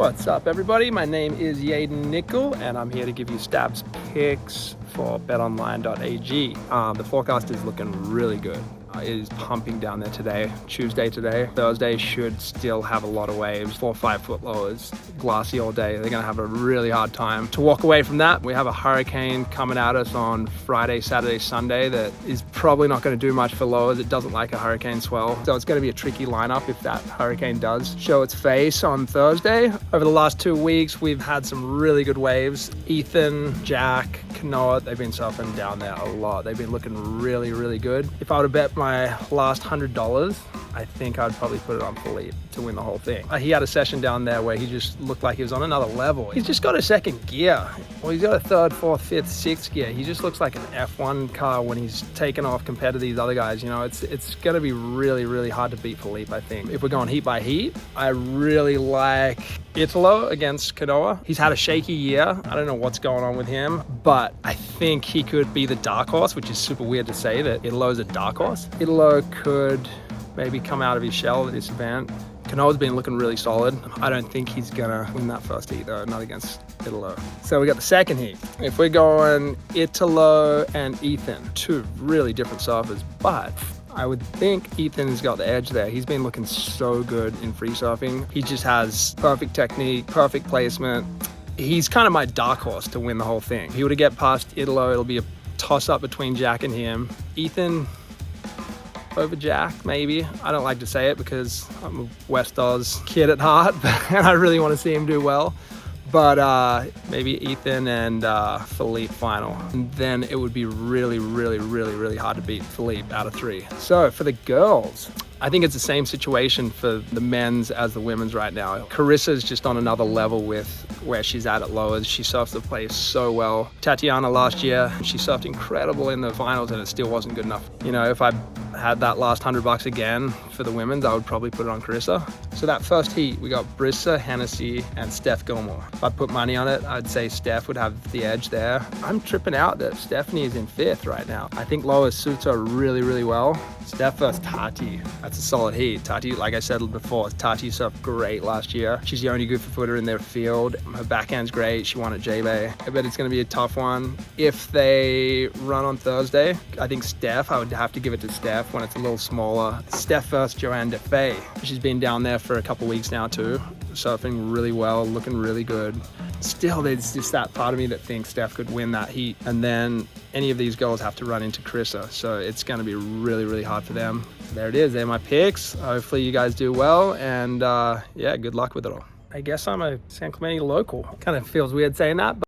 What's up, everybody? My name is Yadin Nicol, and I'm here to give you stabs picks for betonline.ag. The forecast is looking really good. It is pumping down there today, Tuesday today. Thursday should still have a lot of waves, 4 or 5 foot lowers, glassy all day. They're gonna have a really hard time to walk away from that. We have a hurricane coming at us on Friday, Saturday, Sunday that is probably not gonna do much for lowers. It doesn't like a hurricane swell. So it's gonna be a tricky lineup if that hurricane does show its face on Thursday. Over the last 2 weeks, we've had some really good waves. Ethan, Jack, Kanoa, they've been surfing down there a lot. They've been looking really, really good. If I were to bet my last $100, I think I'd probably put it on Philippe to win the whole thing. He had a session down there where he just looked like he was on another level. He's just got a second gear. Well, he's got a third, fourth, fifth, sixth gear. He just looks like an F1 car when he's taken off compared to these other guys. You know, it's gonna be really, really hard to beat Philippe, I think. If we're going heat by heat, I really like Italo against Kanoa. He's had a shaky year. I don't know what's going on with him, but I think he could be the dark horse, which is super weird to say that Italo's a dark horse. Italo could maybe come out of his shell at this event. Kanoa's been looking really solid. I don't think he's gonna win that first heat though, not against Italo. So we got the second heat. If we're going Italo and Ethan, two really different surfers, but I would think Ethan's got the edge there. He's been looking so good in free surfing. He just has perfect technique, perfect placement. He's kind of my dark horse to win the whole thing. If he were to get past Italo, it'll be a toss up between Jack and him. Ethan over Jack, maybe. I don't like to say it because I'm a West Oz kid at heart, and I really want to see him do well. But maybe Ethan and Philippe final. And then it would be really, really, really, really hard to beat Philippe out of 3. So for the girls, I think it's the same situation for the men's as the women's right now. Carissa's just on another level with where she's at lowers. She surfs the place so well. Tatiana last year, she surfed incredible in the finals and it still wasn't good enough. You know, if I had that last $100 again for the women's, I would probably put it on Carissa. So that first heat, we got Brissa, Hennessy, and Steph Gilmore. If I put money on it, I'd say Steph would have the edge there. I'm tripping out that Stephanie is in 5th right now. I think lowers suits her really, really well. Steph versus Tati, that's a solid heat. Tati, like I said before, Tati surfed great last year. She's the only goofy footer in their field. Her backhand's great. She won at J-Bay. I bet it's gonna be a tough one. If they run on Thursday, I think Steph, I would have to give it to Steph when it's a little smaller. Steph versus Joanne DeFay. She's been down there for a couple weeks now too, surfing really well, looking really good. Still, there's just that part of me that thinks Steph could win that heat. And then any of these girls have to run into Carissa. So it's gonna be really, really hard for them. So there it is, they're my picks. Hopefully you guys do well. And yeah, good luck with it all. I guess I'm a San Clemente local. Kind of feels weird saying that, but